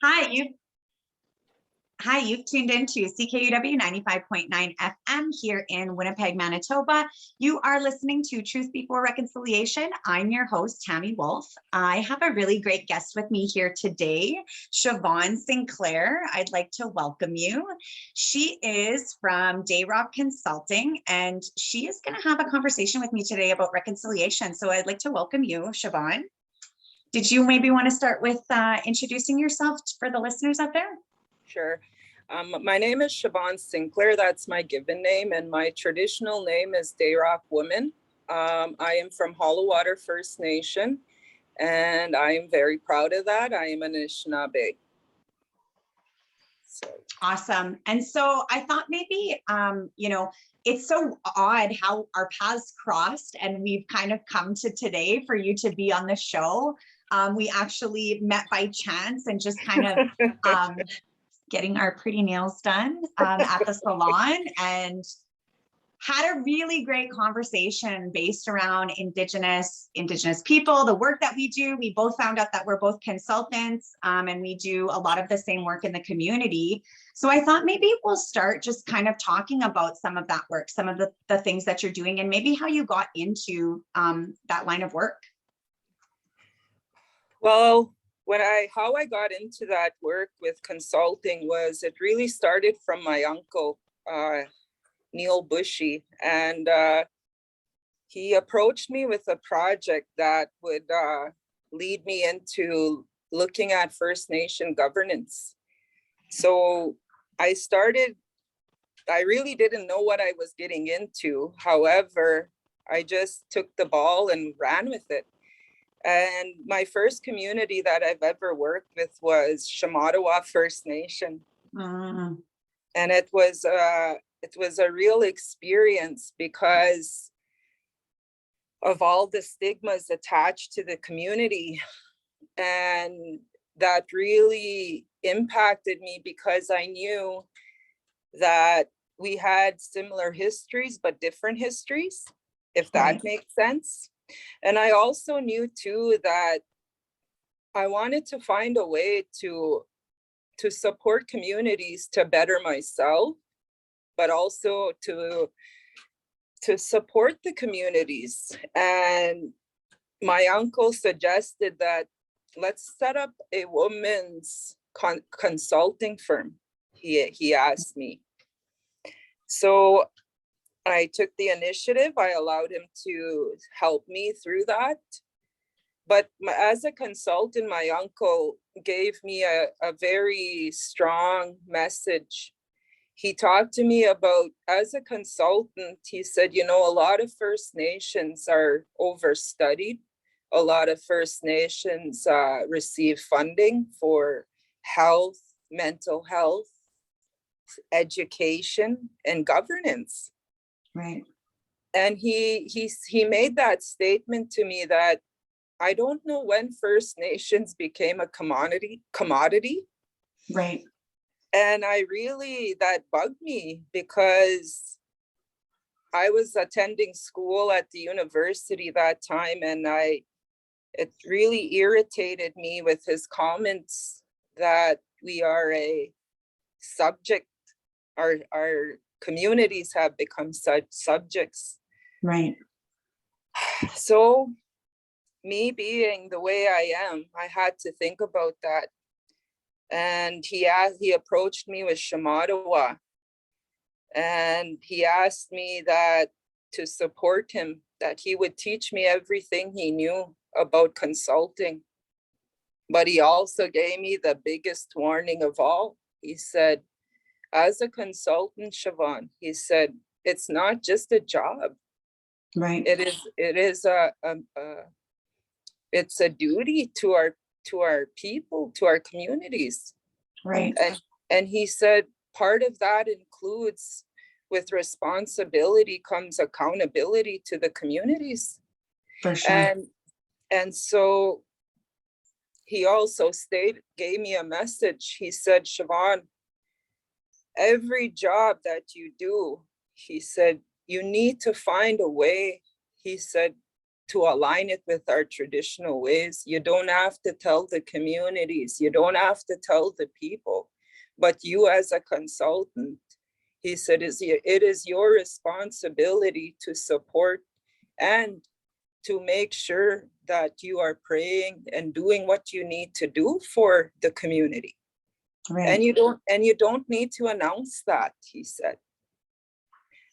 Hi, you you've tuned into CKUW 95.9 FM here in Winnipeg, Manitoba. You are listening to Truth Before Reconciliation. I'm your host, Tammy Wolf. I have a really great guest with me here today, Shavon Sinclair. I'd like to welcome you. She is from Dayrock Consulting, and she is going to have a conversation with me today about reconciliation. So I'd like to welcome you, Shavon. Did you maybe want to start with introducing yourself for the listeners out there? Sure. My name is Shavon Sinclair. That's my given name, and my traditional name is Dayrock Woman. I am from Hollow Water First Nation, and I am very proud of that. I am an Anishinaabe. Awesome. And so I thought maybe, it's so odd how our paths crossed and we've kind of come to today for you to be on the show. We actually met by chance and just kind of getting our pretty nails done at the salon, and had a really great conversation based around indigenous people, the work that we do. We both found out that we're both consultants, and we do a lot of the same work in the community. So I thought maybe we'll start just kind of talking about some of that work, some of the things that you're doing, and maybe how you got into that line of work. Well, how I got into that work with consulting was, it really started from my uncle, Neil Bushy, and he approached me with a project that would lead me into looking at First Nation governance. So I really didn't know what I was getting into. However, I just took the ball and ran with it. And my first community that I've ever worked with was Shamattawa First Nation. And it was a real experience because of all the stigmas attached to the community. And that really impacted me because I knew that we had similar histories, but different histories, if that makes sense. And I also knew too that I wanted to find a way to support communities to better myself, but also to support the communities. And my uncle suggested that let's set up a women's consulting firm. He asked me. So I took the initiative. I allowed him to help me through that. But as a consultant, my uncle gave me a very strong message. He talked to me about, as a consultant, he said, a lot of First Nations are overstudied. A lot of First Nations receive funding for health, mental health, education, and governance. Right. And he made that statement to me that I don't know when First Nations became a commodity. Right. And that bugged me because I was attending school at the university that time, and it really irritated me with his comments that we are a subject, our communities have become subjects. Right. So me being the way I am, I had to think about that. And he approached me with Shamattawa, and he asked me that to support him, that he would teach me everything he knew about consulting. But he also gave me the biggest warning of all. He said, as a consultant, Shavon, he said, it's not just a job. Right. It's a duty to our people, to our communities. Right. And he said, part of that includes, with responsibility comes accountability to the communities. For sure. And so he also gave me a message. He said, Shavon, every job that you do, he said, you need to find a way, he said, to align it with our traditional ways. You don't have to tell the communities, you don't have to tell the people, but you as a consultant, he said, it is your responsibility to support and to make sure that you are praying and doing what you need to do for the community. Right. And you don't need to announce that, he said.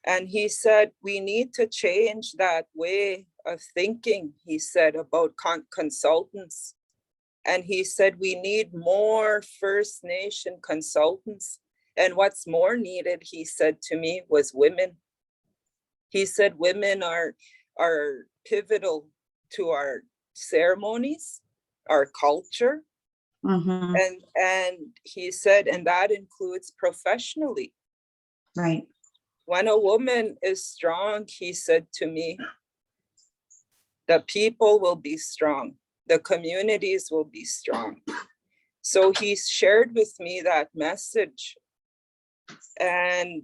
And he said, we need to change that way of thinking, he said, about consultants. And he said, we need more First Nation consultants. And what's more needed, he said to me, was women. He said, women are pivotal to our ceremonies, our culture. Mm-hmm. And he said, and that includes professionally. Right. When a woman is strong, he said to me, the people will be strong, the communities will be strong. So he shared with me that message. And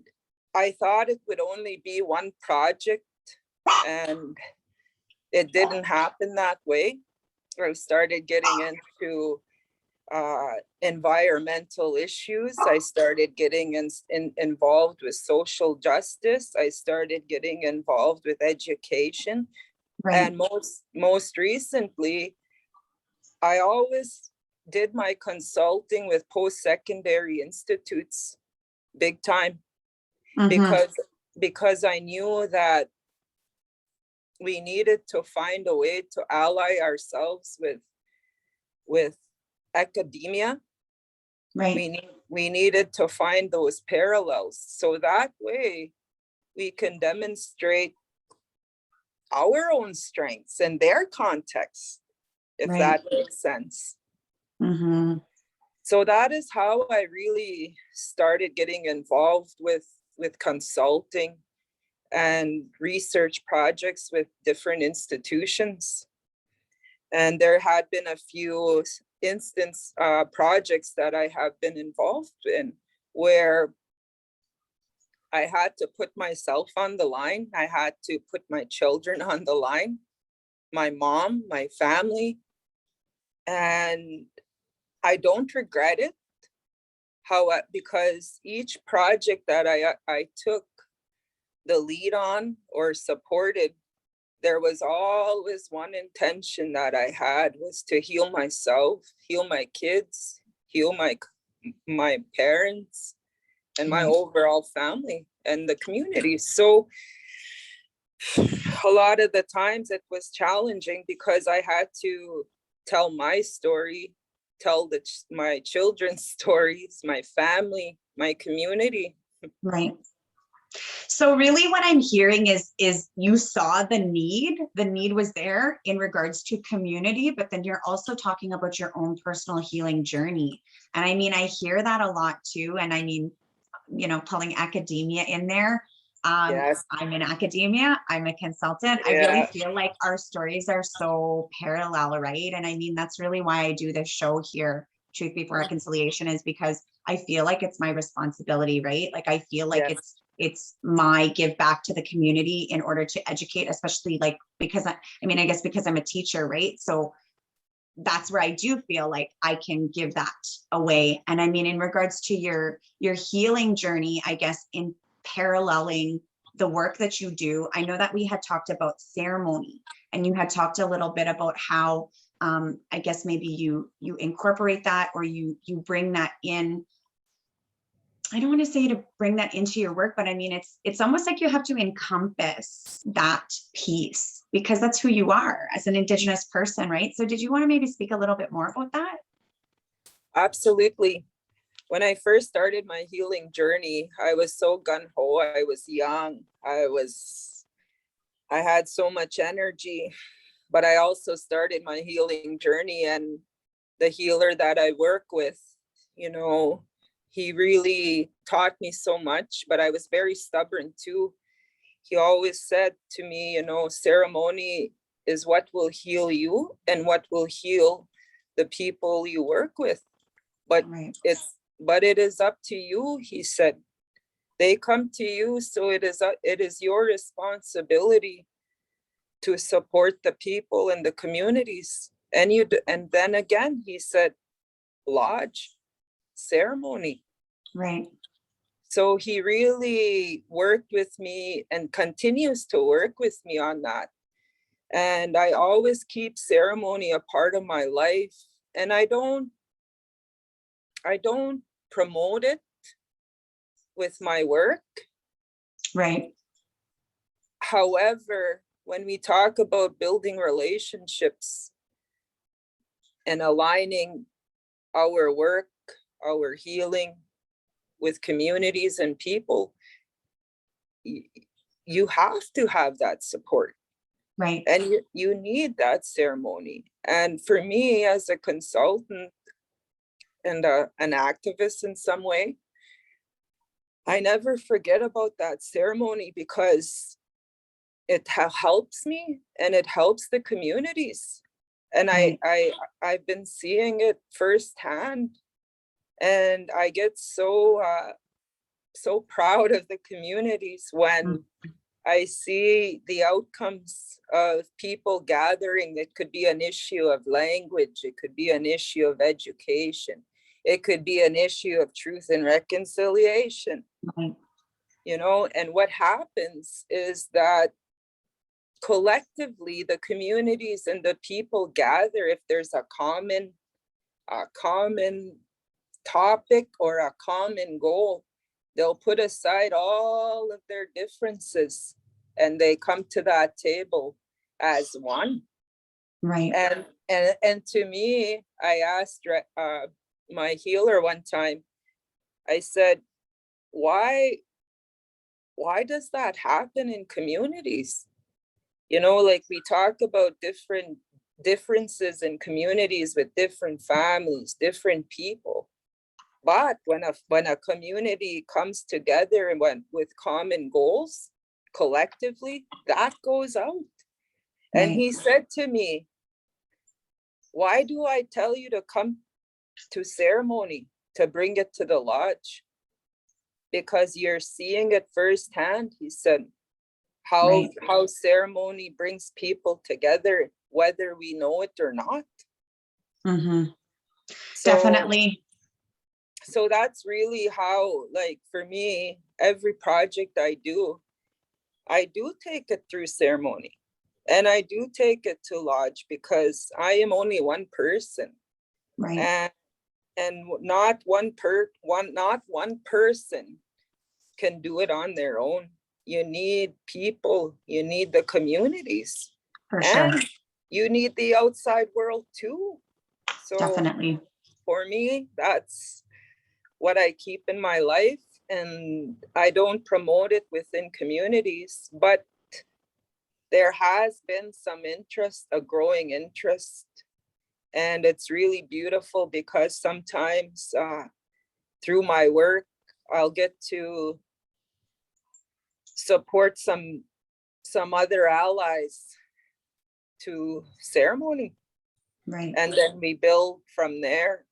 I thought it would only be one project, and it didn't happen that way. I started getting into environmental issues. I started getting involved with social justice. I started getting involved with education. Right. And most recently, I always did my consulting with post-secondary institutes big time. Mm-hmm. because I knew that we needed to find a way to ally ourselves with academia. Right. We needed to find those parallels, so that way we can demonstrate our own strengths in their context, if Right. that makes sense. Mm-hmm. So that is how I really started getting involved with consulting and research projects with different institutions. And there had been a few projects that I have been involved in where I had to put myself on the line. I had to put my children on the line, my mom, my family, and I don't regret it. Because each project that I took the lead on or supported, there was always one intention that I had, was to heal myself, heal my kids, heal my parents and my overall family and the community. So a lot of the times it was challenging because I had to tell my story, tell my children's stories, my family, my community. Right. So really what I'm hearing is you saw the need was there in regards to community, but then you're also talking about your own personal healing journey. And I mean, I hear that a lot too. And I mean, you know, pulling academia in there. Yes. I'm in academia, I'm a consultant. I really feel like our stories are so parallel, right? And I mean, that's really why I do this show here, Truth Before Reconciliation, is because I feel like it's my responsibility, right? Like I feel like it's my give back to the community in order to educate, especially like because I mean, I guess because I'm a teacher, right? So that's where I do feel like I can give that away. And I mean, in regards to your healing journey, I guess in paralleling the work that you do, I know that we had talked about ceremony and you had talked a little bit about how I guess maybe you incorporate that or you bring that in. I don't want to say to bring that into your work, but I mean, it's almost like you have to encompass that piece because that's who you are as an Indigenous person, right? So did you want to maybe speak a little bit more about that? Absolutely. When I first started my healing journey, I was so gung-ho. I was young. I had so much energy, but I also started my healing journey, and the healer that I work with, you know, he really taught me so much, but I was very stubborn too. He always said to me, you know, ceremony is what will heal you and what will heal the people you work with. But it is up to you, he said. They come to you, so it is your responsibility to support the people and the communities. And and then again, he said, lodge, ceremony. Right. So he really worked with me and continues to work with me on that. And I always keep ceremony a part of my life. And I don't promote it with my work. Right. However, when we talk about building relationships and aligning our work, our healing with communities and people, you have to have that support. Right. And you need that ceremony. And for me, as a consultant and an activist in some way, I never forget about that ceremony, because it helps me and it helps the communities. And Right. I've been seeing it firsthand, and I get so proud of the communities when I see the outcomes of people gathering. It could be an issue of language, it could be an issue of education, it could be an issue of truth and reconciliation. Right. You know, and what happens is that collectively the communities and the people gather. If there's a common topic or a common goal, they'll put aside all of their differences and they come to that table as one. Right. And to me, I asked my healer one time, I said, why does that happen in communities? You know, like we talk about different differences in communities with different families, different people. But when a community comes together and with common goals collectively, that goes out. And Right. he said to me, why do I tell you to come to ceremony, to bring it to the lodge? Because you're seeing it firsthand, he said, how ceremony brings people together, whether we know it or not. Mm-hmm. So, Definitely. so that's really how, like, for me, every project I do take it through ceremony, and I do take it to lodge, because I am only one person. Right. And not one person can do it on their own. You need people, you need the communities, For and sure. you need the outside world too. So Definitely. for me, that's what I keep in my life, and I don't promote it within communities, but there has been some interest, a growing interest, and it's really beautiful, because sometimes through my work, I'll get to support some other allies to ceremony. Right. And then we build from there,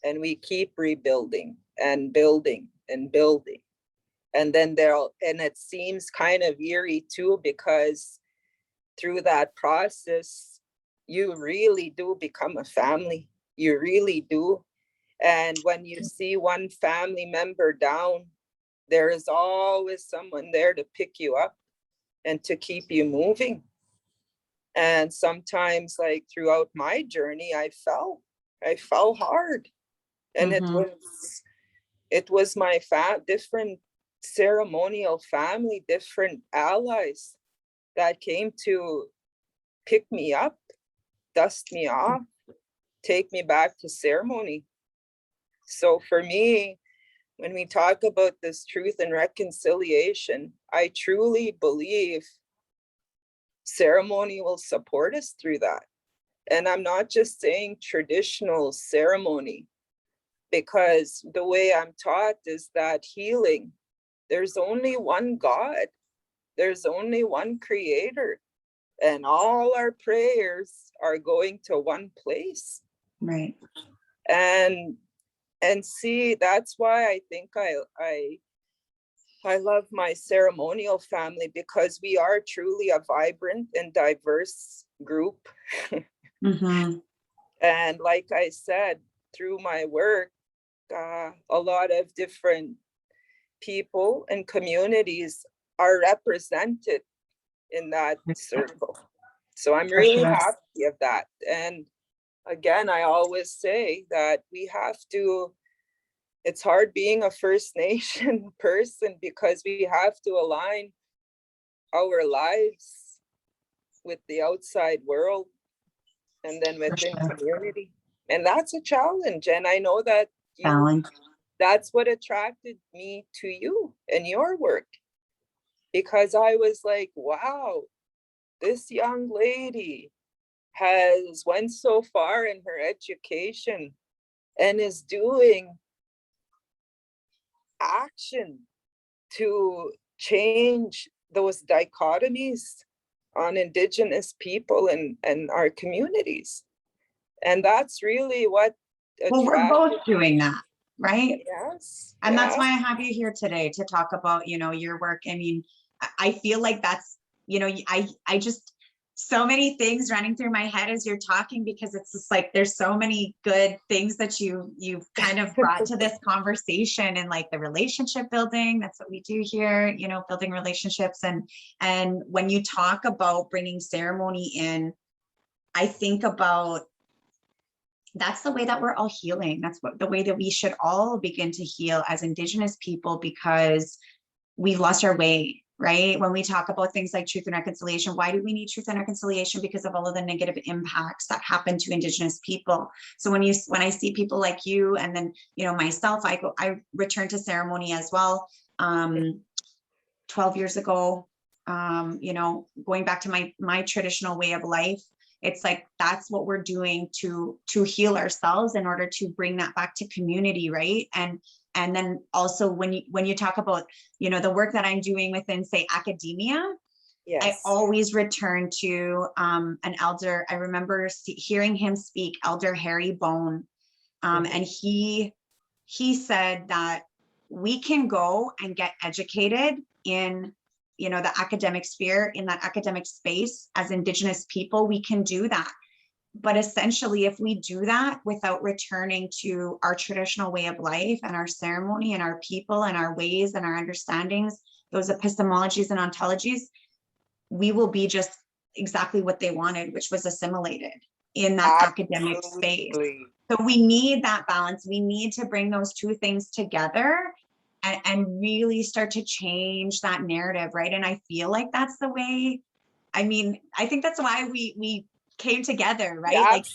and we keep rebuilding and building and building. And then and it seems kind of eerie too, because through that process, you really do become a family. You really do. And when you see one family member down, there is always someone there to pick you up and to keep you moving. And sometimes, like throughout my journey, I fell hard. And Mm-hmm. it was my different ceremonial family, different allies that came to pick me up, dust me off, take me back to ceremony. So for me, when we talk about this truth and reconciliation, I truly believe ceremony will support us through that. And I'm not just saying traditional ceremony, because the way I'm taught is that healing, there's only one God, there's only one creator, and all our prayers are going to one place. Right. And see, that's why I think I love my ceremonial family because we are truly a vibrant and diverse group. Mm-hmm. And like I said, through my work, a lot of different people and communities are represented in that circle. So I'm For really sure. happy of that. And again, I always say that we have to, it's hard being a First Nation person because we have to align our lives with the outside world and then For within sure. community. And that's a challenge. And I know that Balance. that's what attracted me to you and your work, because I was like, wow, this young lady has went so far in her education and is doing action to change those dichotomies on Indigenous people and our communities. And that's really what Well, we're attracted. both doing that, right? Yes. And that's Yes. why I have you here today to talk about, your work. I mean, I feel like that's, I just, so many things running through my head as you're talking, because it's just like, there's so many good things that you've kind of brought to this conversation, and like the relationship building, that's what we do here, building relationships. And when you talk about bringing ceremony in, I think about, that's the way that we're all healing. That's the way that we should all begin to heal as Indigenous people, because we've lost our way, right? When we talk about things like truth and reconciliation, why do we need truth and reconciliation? Because of all of the negative impacts that happen to Indigenous people. So when I see people like you, and then, myself, I returned to ceremony as well, 12 years ago, going back to my traditional way of life. It's like, that's what we're doing to heal ourselves in order to bring that back to community, right? And then also when you talk about, the work that I'm doing within, say, academia, Yes. I always return to an elder. I remember hearing him speak, Elder Harry Bone, and he said that we can go and get educated in the academic sphere, in that academic space as Indigenous people. We can do that, but essentially, if we do that without returning to our traditional way of life and our ceremony and our people and our ways and our understandings, those epistemologies and ontologies, we will be just exactly what they wanted, which was assimilated in that academic space. So we need that balance. We need to bring those two things together and really start to change that narrative, right? And I feel like that's the way, I mean, I think that's why we came together, right? Yeah, like,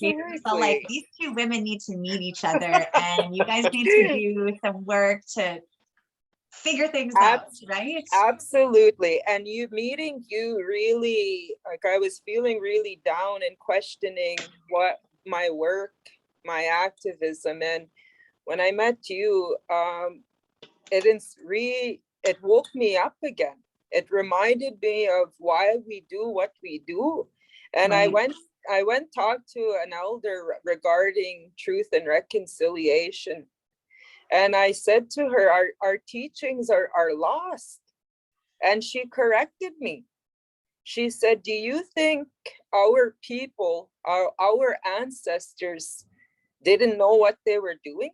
felt like these two women need to meet each other, and you guys need to do some work to figure things out, right? Absolutely. And meeting you really, like, I was feeling really down and questioning what my work, my activism, and when I met you, it woke me up again. It reminded me of why we do what we do. And Right. I went talked to an elder regarding truth and reconciliation. And I said to her, our teachings are lost. And she corrected me. She said, do you think our people, our ancestors didn't know what they were doing?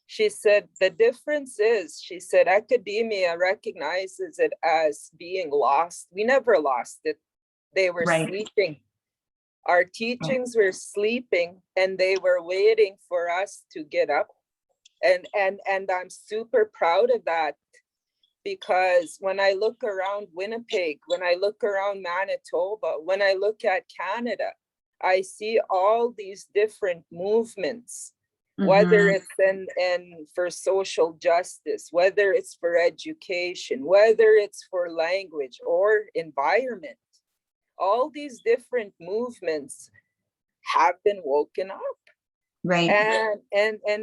She said, the difference is, she said, academia recognizes it as being lost. We never lost it. They were sleeping. Our teachings were sleeping, and they were waiting for us to get up. And I'm super proud of that, because when I look around Winnipeg, when I look around Manitoba, when I look at Canada, I see all these different movements. Whether it's in for social justice, whether it's for education, whether it's for language or environment, all these different movements have been woken up. Right. And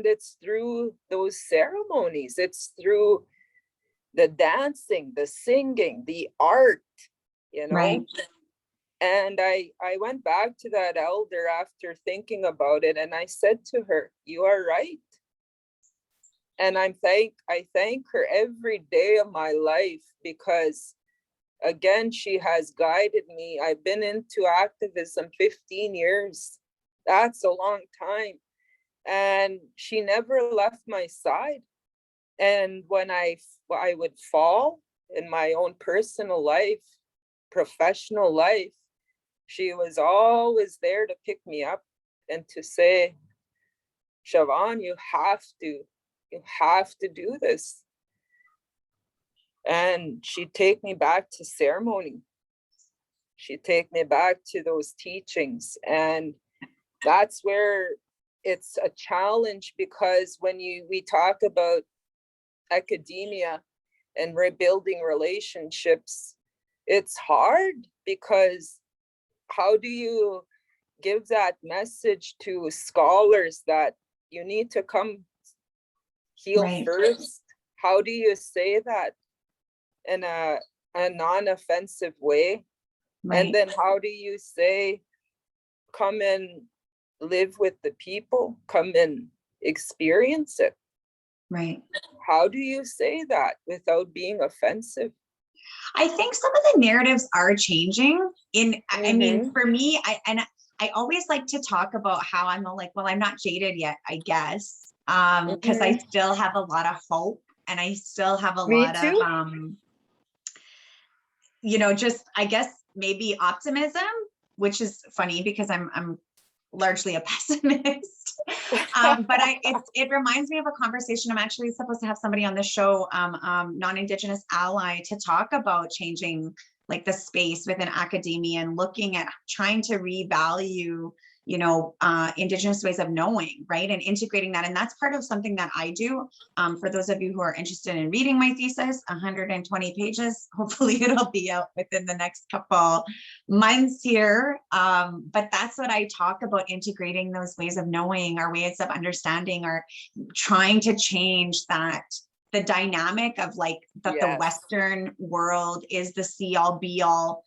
it's through those ceremonies, it's through the dancing, the singing, the art, Right. And I went back to that elder after thinking about it, and I said to her, you are right. And I thank her every day of my life, because again, she has guided me. I've been into activism 15 years. That's a long time. And she never left my side. And when I would fall in my own personal life, professional life, she was always there to pick me up and to say, Shavon, you have to do this. And she'd take me back to ceremony. She'd take me back to those teachings. And that's where it's a challenge, because when we talk about academia and rebuilding relationships, it's hard, because how do you give that message to scholars that you need to come heal Right. first? How do you say that in a non-offensive way? Right. And then how do you say, come and live with the people, come and experience it? Right. How do you say that without being offensive? I think some of the narratives are changing. I mean, for me, I always like to talk about how I'm like, well, I'm not jaded yet, I guess, because I still have a lot of hope, and I still have a Me lot too. of, just, I guess, maybe optimism, which is funny because I'm largely a pessimist. But it reminds me of a conversation. I'm actually supposed to have somebody on the show, non-Indigenous ally, to talk about changing like the space within academia and looking at trying to revalue, Indigenous ways of knowing, right? And integrating that. And that's part of something that I do. For those of you who are interested in reading my thesis, 120 pages, hopefully it'll be out within the next couple months here. But that's what I talk about, integrating those ways of knowing, our ways of understanding, or trying to change that, the dynamic of like that the Western world is the see all be all,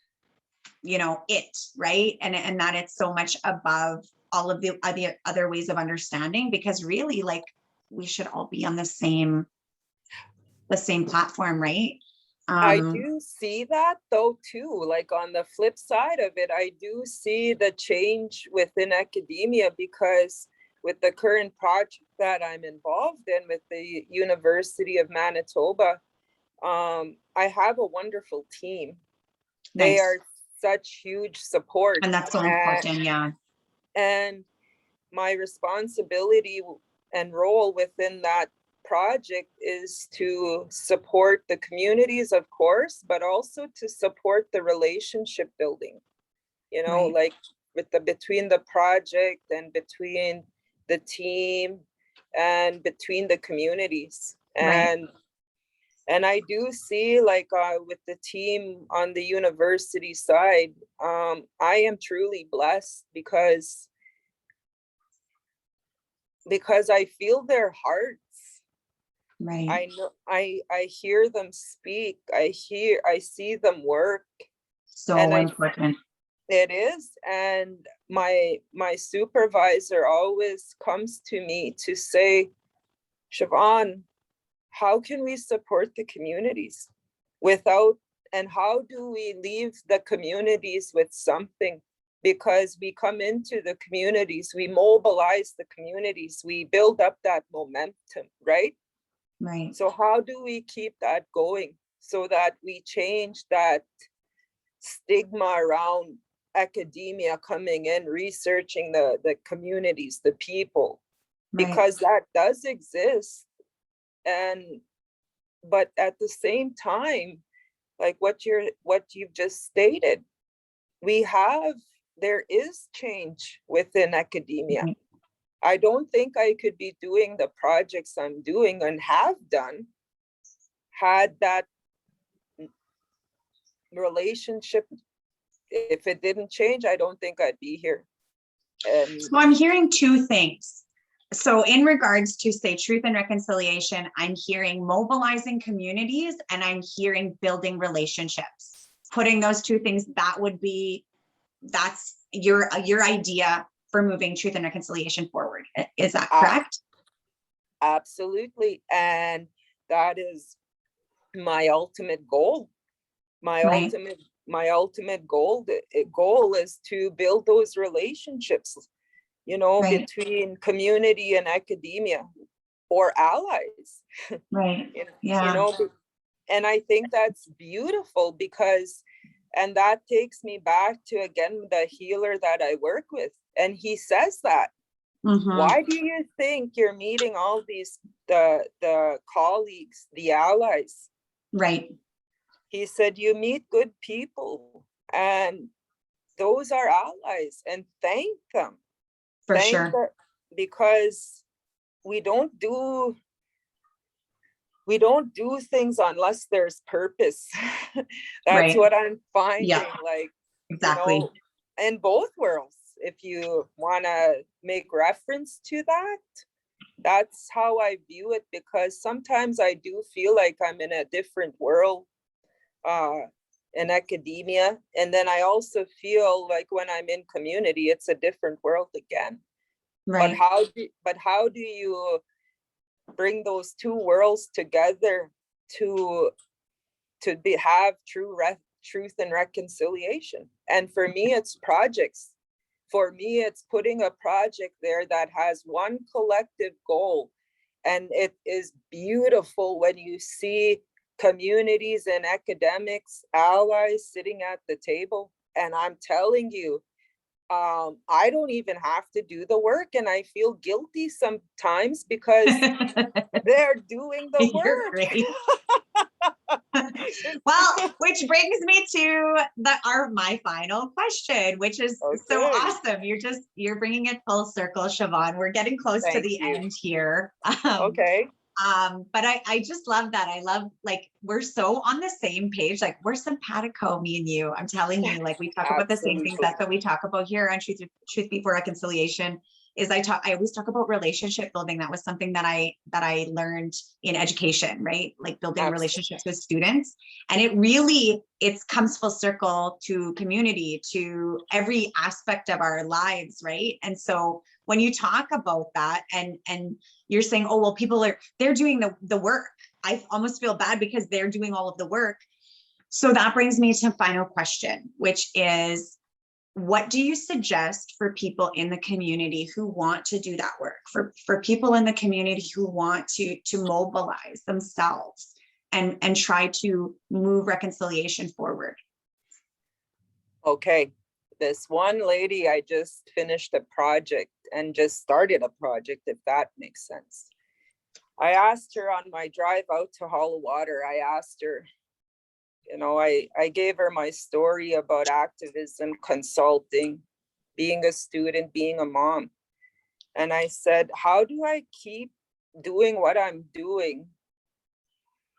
it, right? And that it's so much above all of the other ways of understanding, because really, like, we should all be on the same platform, right? I do see that though too. Like on the flip side of it, I do see the change within academia, because with the current project that I'm involved in with the University of Manitoba, I have a wonderful team. They are such huge support. And that's so important, yeah. And my responsibility and role within that project is to support the communities, of course, but also to support the relationship building, like between the project and between the team and between the communities. And I do see, like, with the team on the university side, I am truly blessed, because I feel their hearts. Right. I know, I hear them speak. I see them work. So important. It is. And my supervisor always comes to me to say, Shavon, how can we support the communities and how do we leave the communities with something? Because we come into the communities, we mobilize the communities, we build up that momentum, right? Right. So how do we keep that going so that we change that stigma around academia coming in, researching the communities, the people, because that does exist. But at the same time, like what you've just stated, there is change within academia. I don't think I could be doing the projects I'm doing and have done had that relationship. If it didn't change, I don't think I'd be here. So I'm hearing two things. So in regards to, say, truth and reconciliation, I'm hearing mobilizing communities, and I'm hearing building relationships. Putting those two things, that's your idea for moving truth and reconciliation forward. Is that correct? Absolutely. And that is my ultimate goal. My Right. ultimate goal is to build those relationships, Right. between community and academia, or allies. Right. you you Yeah. know, and I think that's beautiful, because, and that takes me back to, again, the healer that I work with. And he says that, Mm-hmm. why do you think you're meeting all these, the colleagues, the allies? Right. He said, you meet good people, and those are allies, and thank them. For Thank sure. them, because we don't do we don't do things unless there's purpose. That's Right. what I'm Yeah, finding, like, you exactly. know, in both worlds. If you want to make reference to that, that's how I view it, because sometimes I do feel like I'm in a different world, uh, in academia. And then I also feel like when I'm in community, it's a different world again. But Right. how do you bring those two worlds together to have truth and reconciliation? And for me, it's projects. For me, it's putting a project there that has one collective goal. And it is beautiful when you see communities and academics, allies sitting at the table. And I'm telling you, I don't even have to do the work, and I feel guilty sometimes because they're doing the You're work. great. Well, which brings me to my final question, which is so Okay, awesome. You're bringing it full circle, Shavon. We're getting close to thank the you. end here. Um, Okay, but I just love that. I love, like, we're so on the same page. Like, we're simpatico, me and you. I'm telling you, like, we talk about the same things. absolutely. That's what we talk about here on Truth Before Reconciliation. Is I always talk about relationship building. That was something that I learned in education, right? Like building relationships with students. And it comes full circle to community, to every aspect of our lives, right? And so when you talk about that, and you're saying, oh, well, they're doing the work. I almost feel bad because they're doing all of the work. So that brings me to final question, which is, what do you suggest for people in the community who want to do that work, for people in the community who want to mobilize themselves and try to move reconciliation forward? Okay, this one lady, I just finished a project and just started a project, if that makes sense. I asked her on my drive out to Hollow Water, I asked her, I gave her my story about activism, consulting, being a student, being a mom. And I said, how do I keep doing what I'm doing?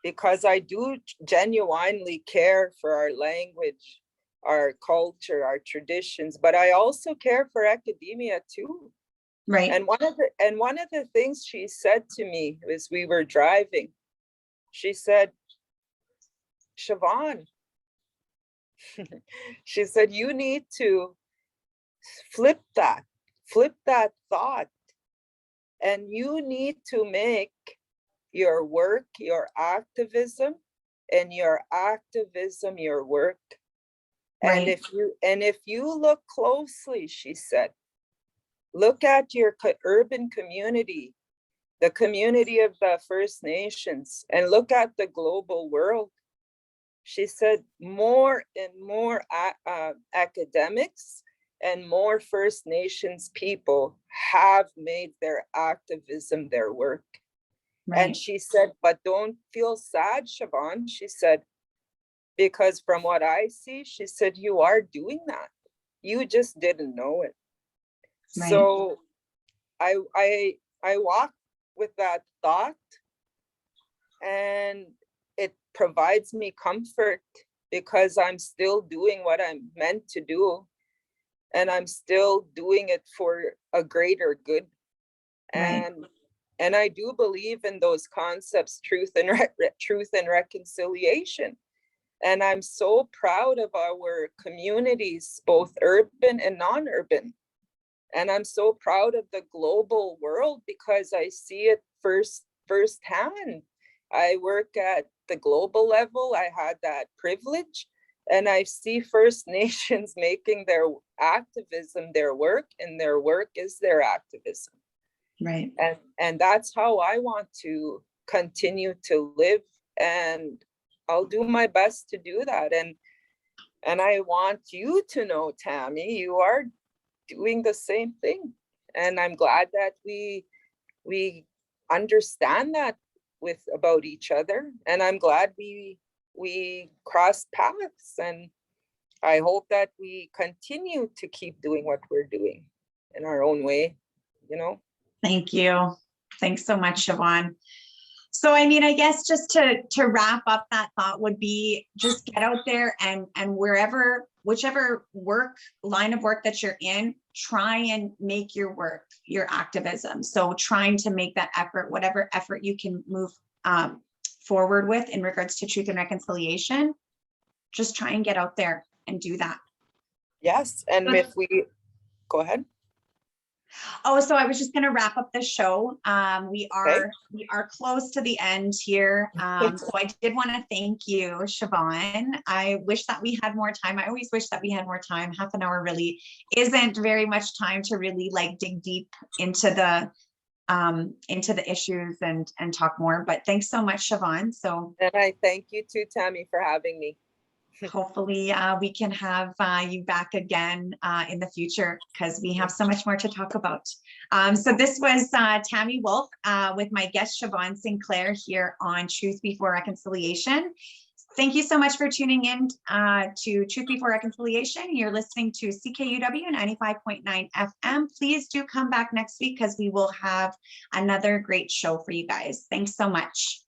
Because I do genuinely care for our language, our culture, our traditions, but I also care for academia too. Right. And one of the things she said to me as we were driving, she said, Shavon, she said, you need to flip that thought, and you need to make your work your activism, and your activism your work. And Right. if you look closely, she said, look at your urban community, the community of the First Nations, and look at the global world. She said, more and more academics and more First Nations people have made their activism their work. And Right. she said, but don't feel sad, Shavon. She said, because from what I see, she said, you are doing that. You just didn't know it. Right. So I walk with that thought, and it provides me comfort because I'm still doing what I'm meant to do, and I'm still doing it for a greater good. Right. And I do believe in those concepts, truth and reconciliation. And I'm so proud of our communities, both urban and non-urban. And I'm so proud of the global world because I see it firsthand. I work at the global level. I had that privilege, and I see First Nations making their activism their work, and their work is their activism. Right. And that's how I want to continue to live, and I'll do my best to do that. And I want you to know, Tammy, you are doing the same thing. And I'm glad that we understand that about each other. And I'm glad we crossed paths. And I hope that we continue to keep doing what we're doing in our own way, you know? Thank you. Thanks so much, Shavon. So, I mean, I guess just to wrap up that thought would be just get out there and whichever line of work that you're in, try and make your work, your activism. So trying to make that effort, whatever effort you can move forward with in regards to truth and reconciliation, just try and get out there and do that. Yes. And if we go ahead. Oh, so I was just going to wrap up the show. We are close to the end here. So I did want to thank you, Shavon. I wish that we had more time. I always wish that we had more time. Half an hour really isn't very much time to really like dig deep into the issues and talk more. But thanks so much, Shavon. So, and I thank you too, Tammy, for having me. Hopefully we can have you back again in the future, because we have so much more to talk about. So this was Tammy Wolf with my guest Shavon Sinclair here on Truth Before Reconciliation. Thank you so much for tuning in to Truth Before Reconciliation. You're listening to CKUW 95.9 FM. Please do come back next week, because we will have another great show for you guys. Thanks so much.